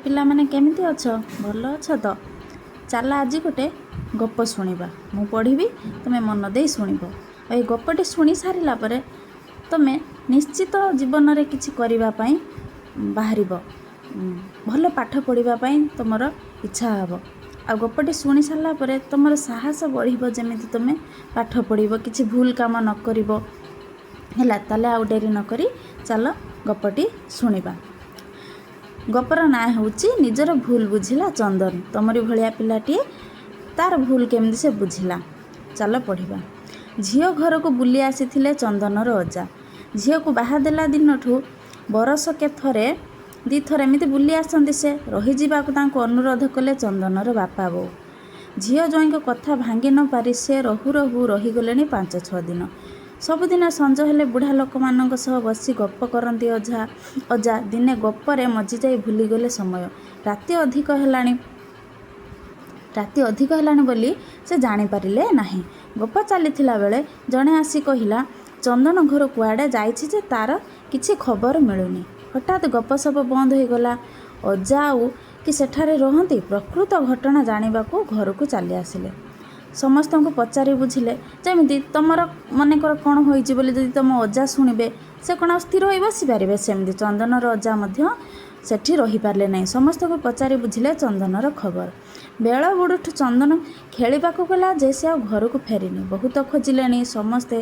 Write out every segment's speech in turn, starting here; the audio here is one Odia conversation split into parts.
ପିଲାମାନେ କେମିତି ଅଛ? ଭଲ ଅଛ ତ? ଚାଲ ଆଜି ଗୋଟେ ଗପ ଶୁଣିବା। ମୁଁ ପଢ଼ିବି, ତୁମେ ମନ ଦେଇ ଶୁଣିବ। ଆଉ ଏ ଗପଟି ଶୁଣି ସାରିଲା ପରେ ତୁମେ ନିଶ୍ଚିତ ଜୀବନରେ କିଛି କରିବା ପାଇଁ ବାହାରିବ। ଭଲ ପାଠ ପଢ଼ିବା ପାଇଁ ତୁମର ଇଚ୍ଛା ହେବ। ଆଉ ଗପଟି ଶୁଣି ସାରିଲା ପରେ ତୁମର ସାହସ ବଢ଼ିବ, ଯେମିତି ତୁମେ ପାଠ ପଢ଼ିବ, କିଛି ଭୁଲ କାମ ନ କରିବ। ହେଲା, ତାହେଲେ ଆଉ ଡେରି ନ କରି ଚାଲ ଗପଟି ଶୁଣିବା। ଗପର ନାଁ ହେଉଛି ନିଜର ଭୁଲ ବୁଝିଲା ଚନ୍ଦନ। ତମରି ଭଳିଆ ପିଲାଟିଏ ତାର ଭୁଲ କେମିତି ସେ ବୁଝିଲା। ଚାଲ ପଢ଼ିବା। ଝିଅ ଘରକୁ ବୁଲି ଆସିଥିଲେ ଚନ୍ଦନର ଅଜା। ଝିଅକୁ ବାହା ଦେଲା ଦିନଠୁ ବରଷକେ ଥରେ ଦିଥର ଏମିତି ବୁଲି ଆସନ୍ତି ସେ। ରହିଯିବାକୁ ତାଙ୍କୁ ଅନୁରୋଧ କଲେ ଚନ୍ଦନର ବାପା ବୋଉ। ଝିଅ ଜ୍ୱାଇଁଙ୍କ କଥା ଭାଙ୍ଗି ନ ପାରି ସେ ରହୁ ରହୁ ରହିଗଲେଣି 5-6 ଦିନ। ସବୁଦିନ ସଞ୍ଜ ହେଲେ ବୁଢ଼ା ଲୋକମାନଙ୍କ ସହ ବସି ଗପ କରନ୍ତି ଅଜା। ଦିନେ ଗପରେ ମଜିଯାଇ ଭୁଲିଗଲେ ସମୟ। ରାତି ଅଧିକ ହେଲାଣି ବୋଲି ସେ ଜାଣିପାରିଲେ ନାହିଁ। ଗପ ଚାଲିଥିଲା ବେଳେ ଜଣେ ଆସି କହିଲା, ଚନ୍ଦନ ଘର କୁଆଡ଼େ ଯାଇଛି ଯେ ତାର କିଛି ଖବର ମିଳୁନି। ହଠାତ୍ ଗପସପ ବନ୍ଦ ହୋଇଗଲା। ଅଜା ଆଉ କି ସେଠାରେ ରହନ୍ତି? ପ୍ରକୃତ ଘଟଣା ଜାଣିବାକୁ ଘରକୁ ଚାଲି ଆସିଲେ। ସମସ୍ତଙ୍କୁ ପଚାରି ବୁଝିଲେ, ଯେମିତି ତମର ମନେକର କ'ଣ ହୋଇଛି ବୋଲି ଯଦି ତମ ଅଜା ଶୁଣିବେ, ସେ କ'ଣ ଆଉ ସ୍ଥିର ହୋଇ ବସିପାରିବେ? ସେମିତି ଚନ୍ଦନର ଅଜା ମଧ୍ୟ ସେଠି ରହିପାରିଲେ ନାହିଁ। ସମସ୍ତଙ୍କୁ ପଚାରି ବୁଝିଲେ ଚନ୍ଦନର ଖବର। ବେଳ ବୁଡ଼ୁଠୁ ଚନ୍ଦନ ଖେଳିବାକୁ ଗଲା ଯେ ସେ ଆଉ ଘରକୁ ଫେରିନି। ବହୁତ ଖୋଜିଲେଣି ସମସ୍ତେ,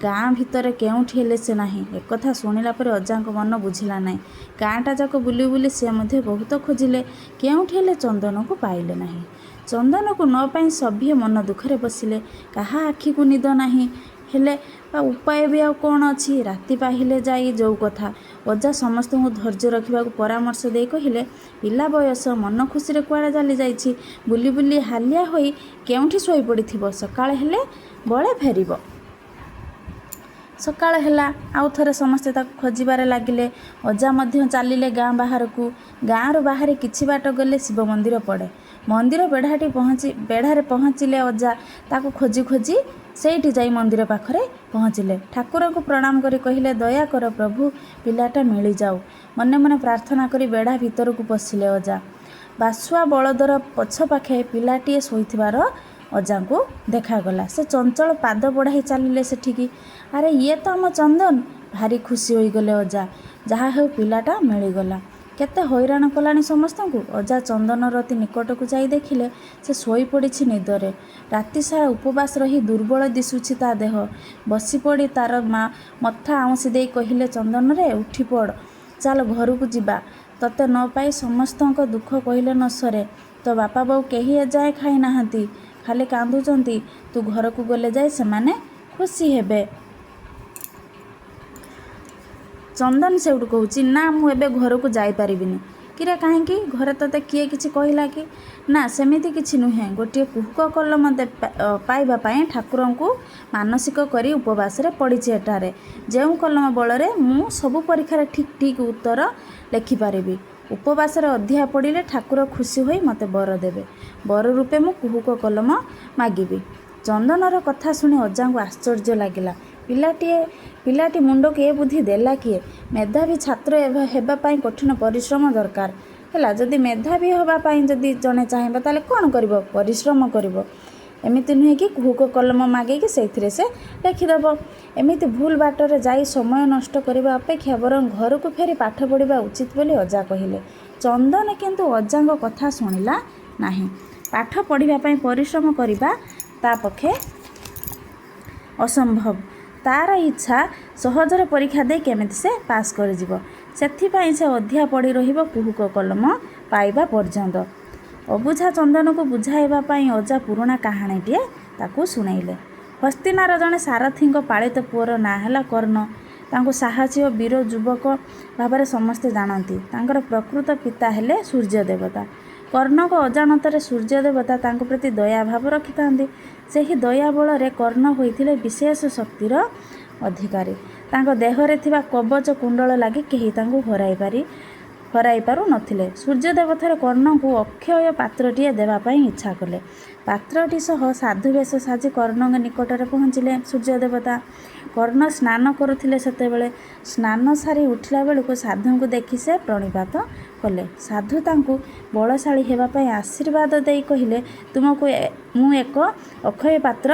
ଗାଁ ଭିତରେ କେଉଁଠି ହେଲେ ସେ ନାହିଁ। ଏକଥା ଶୁଣିଲା ପରେ ଅଜାଙ୍କ ମନ ବୁଝିଲା ନାହିଁ। ଗାଁଟା ଯାକ ବୁଲି ବୁଲି ସେ ମଧ୍ୟ ବହୁତ ଖୋଜିଲେ, କେଉଁଠି ହେଲେ ଚନ୍ଦନକୁ ପାଇଲେ ନାହିଁ। ଚନ୍ଦନକୁ ନ ପାଇ ସଭିଏ ମନ ଦୁଃଖରେ ବସିଲେ। କାହା ଆଖିକୁ ନିଦ ନାହିଁ। ହେଲେ ଉପାୟ ବି ଆଉ କ'ଣ ଅଛି? ରାତି ପାହିଲେ ଯାଇ ଯୋଉ କଥା। ଅଜା ସମସ୍ତଙ୍କୁ ଧୈର୍ଯ୍ୟ ରଖିବାକୁ ପରାମର୍ଶ ଦେଇ କହିଲେ, ପିଲା ବୟସ, ମନ ଖୁସିରେ କୁଆଡ଼େ ଚାଲି ଯାଇଛି। ବୁଲି ବୁଲି ହାଲିଆ ହୋଇ କେଉଁଠି ଶୋଇପଡ଼ିଥିବ। ସକାଳ ହେଲେ ବଳେ ଫେରିବ। ସକାଳ ହେଲା, ଆଉ ଥରେ ସମସ୍ତେ ତାକୁ ଖୋଜିବାରେ ଲାଗିଲେ। ଅଜା ମଧ୍ୟ ଚାଲିଲେ ଗାଁ ବାହାରକୁ। ଗାଁରୁ ବାହାରି କିଛି ବାଟ ଗଲେ ଶିବ ମନ୍ଦିର ପଡ଼େ। ମନ୍ଦିର ବେଢ଼ାରେ ପହଞ୍ଚିଲେ ଅଜା। ତାକୁ ଖୋଜି ଖୋଜି ସେଇଠି ଯାଇ ମନ୍ଦିର ପାଖରେ ପହଞ୍ଚିଲେ। ଠାକୁରଙ୍କୁ ପ୍ରଣାମ କରି କହିଲେ, ଦୟା କର ପ୍ରଭୁ, ପିଲାଟା ମିଳିଯାଉ। ମନେ ମନେ ପ୍ରାର୍ଥନା କରି ବେଢ଼ା ଭିତରକୁ ପଶିଲେ ଅଜା। ବାସୁଆ ବଳଦର ପଛ ପାଖେ ପିଲାଟିଏ ଶୋଇଥିବାର ଅଜାଙ୍କୁ ଦେଖାଗଲା। ସେ ଚଞ୍ଚଳ ପାଦ ବଢ଼ାଇ ଚାଲିଲେ ସେଠିକି। ଆରେ ଇଏ ତ ଆମ ଚନ୍ଦନ। ଭାରି ଖୁସି ହୋଇଗଲେ ଅଜା। ଯାହା ହେଉ ପିଲାଟା ମିଳିଗଲା। କେତେ ହଇରାଣ କଲାଣି ସମସ୍ତଙ୍କୁ। ଅଜା ଚନ୍ଦନର ଅତି ନିକଟକୁ ଯାଇ ଦେଖିଲେ ସେ ଶୋଇପଡ଼ିଛି ନିଦରେ। ରାତିସାରା ଉପବାସ ରହି ଦୁର୍ବଳ ଦିଶୁଛି ତା ଦେହ। ବସିପଡ଼ି ତାର ମଥା ଆଉଁସି ଦେଇ କହିଲେ, ଚନ୍ଦନରେ ଉଠିପଡ଼, ଚାଲ ଘରକୁ ଯିବା। ତତେ ନ ପାଇ ସମସ୍ତଙ୍କ ଦୁଃଖ କହିଲେ ନ ସରେ। ତୋ ବାପା ବୋଉ କେହି ଏଯାଏଁ ଖାଇ ନାହାନ୍ତି, ଖାଲି କାନ୍ଦୁଛନ୍ତି। ତୁ ଘରକୁ ଗଲେ ଯାଇ ସେମାନେ ଖୁସି ହେବେ। ଚନ୍ଦନ ସେଉଠୁ କହୁଛି, ନା ମୁଁ ଏବେ ଘରକୁ ଯାଇପାରିବିନି। କିରେ କାହିଁକି? ଘରେ ତତେ କିଏ କିଛି କହିଲା କି? ନା ସେମିତି କିଛି ନୁହେଁ। ଗୋଟିଏ କୁହୁକ କଲମ ପାଇବା ପାଇଁ ଠାକୁରଙ୍କୁ ମାନସିକ କରି ଉପବାସରେ ପଡ଼ିଛି ଏଠାରେ। ଯେଉଁ କଲମ ବଳରେ ମୁଁ ସବୁ ପରୀକ୍ଷାରେ ଠିକ୍ ଉତ୍ତର ଲେଖିପାରିବି। ଉପବାସରେ ଅଧିଆ ପଡ଼ିଲେ ଠାକୁର ଖୁସି ହୋଇ ମୋତେ ବର ଦେବେ। ବର ରୂପେ ମୁଁ କୁହୁକ କଲମ ମାଗିବି। ଚନ୍ଦନର କଥା ଶୁଣି ଅଜାଙ୍କୁ ଆଶ୍ଚର୍ଯ୍ୟ ଲାଗିଲା। ପିଲାଟି ମୁଣ୍ଡକୁ ଏ ବୁଦ୍ଧି ଦେଲା କିଏ? ମେଧାବୀ ଛାତ୍ର ହେବା ପାଇଁ କଠିନ ପରିଶ୍ରମ ଦରକାର। ହେଲା, ଯଦି ମେଧାବୀ ହେବା ପାଇଁ ଯଦି ଜଣେ ଚାହିଁବ, ତାହେଲେ କ'ଣ କରିବ? ପରିଶ୍ରମ କରିବ। ଏମିତି ନୁହେଁ କି କୁହୁକ କଲମ ମାଗିକି ସେଇଥିରେ ସେ ଲେଖିଦେବ। ଏମିତି ଭୁଲ ବାଟରେ ଯାଇ ସମୟ ନଷ୍ଟ କରିବା ଅପେକ୍ଷା ବରଂ ଘରକୁ ଫେରି ପାଠ ପଢ଼ିବା ଉଚିତ ବୋଲି ଅଜା କହିଲେ। ଚନ୍ଦନ କିନ୍ତୁ ଅଜାଙ୍କ କଥା ଶୁଣିଲା ନାହିଁ। ପାଠ ପଢ଼ିବା ପାଇଁ ପରିଶ୍ରମ କରିବା ତା ପକ୍ଷେ ଅସମ୍ଭବ। ତାର ଇଚ୍ଛା ସହଜରେ ପରୀକ୍ଷା ଦେଇ କେମିତି ସେ ପାସ୍ କରିଯିବ। ସେଥିପାଇଁ ସେ ଅଧିଆ ପଡ଼ି ରହିବ କୁହୁକ କଲମ ପାଇବା ପର୍ଯ୍ୟନ୍ତ। ଅବୁଝା ଚନ୍ଦନକୁ ବୁଝାଇବା ପାଇଁ ଅଜା ପୁରୁଣା କାହାଣୀଟିଏ ତାକୁ ଶୁଣେଇଲେ। ହସ୍ତିନାର ଜଣେ ସାରଥୀଙ୍କ ପାଳିତ ପୁଅର ନାଁ ହେଲା କର୍ଣ୍ଣ। ତାଙ୍କୁ ସାହସୀ ଓ ବୀର ଯୁବକ ଭାବରେ ସମସ୍ତେ ଜାଣନ୍ତି। ତାଙ୍କର ପ୍ରକୃତ ପିତା ହେଲେ ସୂର୍ଯ୍ୟ ଦେବତା। କର୍ଣ୍ଣଙ୍କ ଅଜାଣତରେ ସୂର୍ଯ୍ୟ ଦେବତା ତାଙ୍କ ପ୍ରତି ଦୟାଭାବ ରଖିଥାନ୍ତି। ସେହି ଦୟା ବଳରେ କର୍ଣ୍ଣ ହୋଇଥିଲେ ବିଶେଷ ଶକ୍ତିର ଅଧିକାରୀ। ତାଙ୍କ ଦେହରେ ଥିବା କବଚ କୁଣ୍ଡଳ ଲାଗି କେହି ତାଙ୍କୁ ହରାଇ ପାରି ହରାଇ ପାରୁନଥିଲେ। ସୂର୍ଯ୍ୟଦେବତାର କର୍ଣ୍ଣଙ୍କୁ ଅକ୍ଷୟ ପାତ୍ରଟିଏ ଦେବା ପାଇଁ ଇଚ୍ଛା କଲେ। ପାତ୍ରଟି ସହ ସାଧୁ ବେଶ ସାଜି କର୍ଣ୍ଣଙ୍କ ନିକଟରେ ପହଞ୍ଚିଲେ ସୂର୍ଯ୍ୟଦେବତା। କର୍ଣ୍ଣ ସ୍ନାନ କରୁଥିଲେ। ସେତେବେଳେ ସ୍ନାନ ସାରି ଉଠିଲା ବେଳକୁ ସାଧୁଙ୍କୁ ଦେଖି ସେ ପ୍ରଣିପାତ କଲେ। ସାଧୁ ତାଙ୍କୁ ବଳଶାଳୀ ହେବା ପାଇଁ ଆଶୀର୍ବାଦ ଦେଇ କହିଲେ, ତୁମକୁ ମୁଁ ଏକ ଅକ୍ଷୟ ପାତ୍ର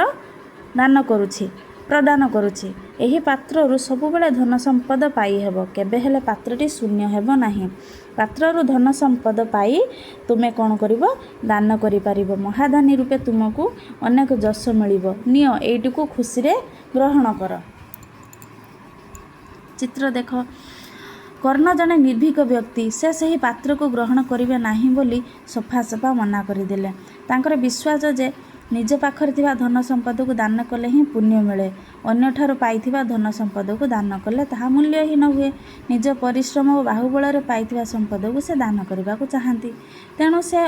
ପ୍ରଦାନ କରୁଛି। ଏହି ପାତ୍ରରୁ ସବୁବେଳେ ଧନ ସମ୍ପଦ ପାଇହେବ। କେବେ ହେଲେ ପାତ୍ରଟି ଶୂନ୍ୟ ହେବ ନାହିଁ। ପାତ୍ରରୁ ଧନ ସମ୍ପଦ ପାଇ ତୁମେ କ'ଣ କରିବ? ଦାନ କରିପାରିବ। ମହାଦାନୀ ରୂପେ ତୁମକୁ ଅନେକ ଯଶ ମିଳିବ। ନିଅ, ଏଇଟିକୁ ଖୁସିରେ ଗ୍ରହଣ କର। ଚିତ୍ର ଦେଖ। କର୍ଣ୍ଣ ଜଣେ ନିର୍ଭୀକ ବ୍ୟକ୍ତି। ସେ ସେହି ପାତ୍ରକୁ ଗ୍ରହଣ କରିବେ ନାହିଁ ବୋଲି ସଫା ମନା କରିଦେଲେ। ତାଙ୍କର ବିଶ୍ୱାସ ଯେ ନିଜ ପାଖରେ ଥିବା ଧନ ସମ୍ପଦକୁ ଦାନ କଲେ ହିଁ ପୁଣ୍ୟ ମିଳେ। ଅନ୍ୟଠାରୁ ପାଇଥିବା ଧନ ସମ୍ପଦକୁ ଦାନ କଲେ ତାହା ମୂଲ୍ୟହୀନ ହୁଏ। ନିଜ ପରିଶ୍ରମ ଓ ବାହୁବଳରେ ପାଇଥିବା ସମ୍ପଦକୁ ସେ ଦାନ କରିବାକୁ ଚାହାନ୍ତି। ତେଣୁ ସେ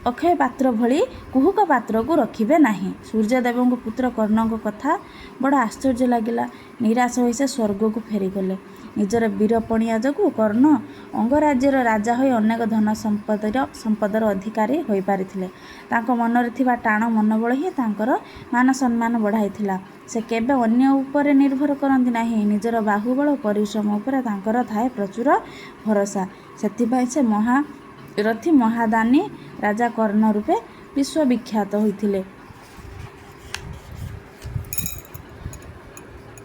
ଅକ୍ଷୟ ପାତ୍ର ଭଳି କୁହୁକ ପାତ୍ରକୁ ରଖିବେ ନାହିଁ। ସୂର୍ଯ୍ୟଦେବଙ୍କ ପୁତ୍ର କର୍ଣ୍ଣଙ୍କ କଥା ବଡ଼ ଆଶ୍ଚର୍ଯ୍ୟ ଲାଗିଲା। ନିରାଶ ହୋଇ ସେ ସ୍ୱର୍ଗକୁ ଫେରିଗଲେ। ନିଜର ବୀରପଣିଆ ଯୋଗୁଁ କର୍ଣ୍ଣ ଅଙ୍ଗରାଜ୍ୟର ରାଜା ହୋଇ ଅନେକ ଧନ ସମ୍ପଦର ଅଧିକାରୀ ହୋଇପାରିଥିଲେ। ତାଙ୍କ ମନରେ ଥିବା ଟାଣ ମନୋବଳ ହିଁ ତାଙ୍କର ମାନ ସମ୍ମାନ ବଢ଼ାଇଥିଲା। ସେ କେବେ ଅନ୍ୟ ଉପରେ ନିର୍ଭର କରନ୍ତି ନାହିଁ। ନିଜର ବାହୁବଳ ଓ ପରିଶ୍ରମ ଉପରେ ତାଙ୍କର ଥାଏ ପ୍ରଚୁର ଭରସା। ସେଥିପାଇଁ ସେ ମହାରଥୀ ମହାଦାନୀ ରାଜା କର୍ଣ୍ଣ ରୂପେ ବିଶ୍ୱବିଖ୍ୟାତ ହୋଇଥିଲେ।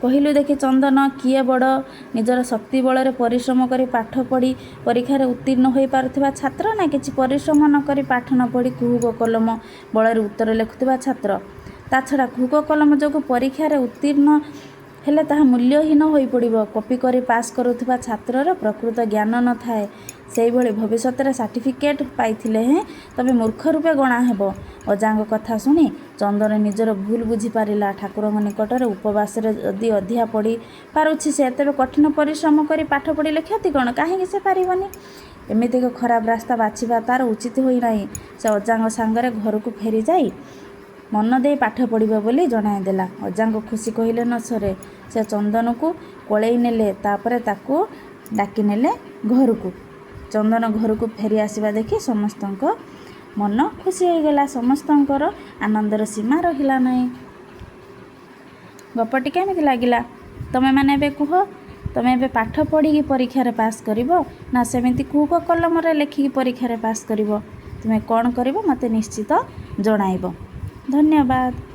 କହିଲୁ ଦେଖି ଚନ୍ଦନ, କିଏ ବଡ଼? ନିଜର ଶକ୍ତି ବଳରେ ପରିଶ୍ରମ କରି ପାଠ ପଢ଼ି ପରୀକ୍ଷାରେ ଉତ୍ତୀର୍ଣ୍ଣ ହୋଇପାରୁଥିବା ଛାତ୍ର, ନା କିଛି ପରିଶ୍ରମ ନ କରି ପାଠ ନ ପଢ଼ି କୁହୁକ କଲମ ବଳରେ ଉତ୍ତର ଲେଖୁଥିବା ଛାତ୍ର? ତା ଛଡ଼ା କୁହୁକ କଲମ ଯୋଗୁଁ ପରୀକ୍ଷାରେ ଉତ୍ତୀର୍ଣ୍ଣ ହେଲେ ତାହା ମୂଲ୍ୟହୀନ ହୋଇପଡ଼ିବ। କପି କରି ପାସ୍ କରୁଥିବା ଛାତ୍ରର ପ୍ରକୃତ ଜ୍ଞାନ ନଥାଏ। ସେହିଭଳି ଭବିଷ୍ୟତରେ ସାର୍ଟିଫିକେଟ୍ ପାଇଥିଲେ ହେଁ ତବେ ମୂର୍ଖ ରୂପେ ଗଣା ହେବ। ଅଜାଙ୍କ କଥା ଶୁଣି ଚନ୍ଦନ ନିଜର ଭୁଲ ବୁଝିପାରିଲା। ଠାକୁରଙ୍କ ନିକଟରେ ଉପବାସରେ ଯଦି ଅଧିଆ ପଢ଼ି ପାରୁଛି ସେ, ତେବେ କଠିନ ପରିଶ୍ରମ କରି ପାଠ ପଢ଼ିଲେ କ୍ଷତି କ'ଣ? କାହିଁକି ସେ ପାରିବନି? ଏମିତି ଏକ ଖରାପ ରାସ୍ତା ବାଛିବା ତା'ର ଉଚିତ ହୋଇନାହିଁ। ସେ ଅଜାଙ୍କ ସାଙ୍ଗରେ ଘରକୁ ଫେରିଯାଇ ମନ ଦେଇ ପାଠ ପଢ଼ିବ ବୋଲି ଜଣାଇଦେଲା। ଅଜାଙ୍କ ଖୁସି କହିଲେ ନ ସରେ। ସେ ଚନ୍ଦନକୁ କୋଳେଇ ନେଲେ। ତାପରେ ତାକୁ ଡାକି ନେଲେ ଘରକୁ। ଚନ୍ଦନ ଘରକୁ ଫେରି ଆସିବା ଦେଖି ସମସ୍ତଙ୍କ ମନ ଖୁସି ହୋଇଗଲା। ସମସ୍ତଙ୍କର ଆନନ୍ଦର ସୀମା ରହିଲା ନାହିଁ। ଗପଟି କେମିତି ଲାଗିଲା? ତମେମାନେ ଏବେ କୁହ। ତମେ ଏବେ ପାଠ ପଢ଼ିକି ପରୀକ୍ଷାରେ ପାସ୍ କରିବ, ନା ସେମିତି କୁହୁକ କଲମରେ ଲେଖିକି ପରୀକ୍ଷାରେ ପାସ୍ କରିବ? ତୁମେ କ'ଣ କରିବ ମୋତେ ନିଶ୍ଚିତ ଜଣାଇବ। ଧନ୍ୟବାଦ।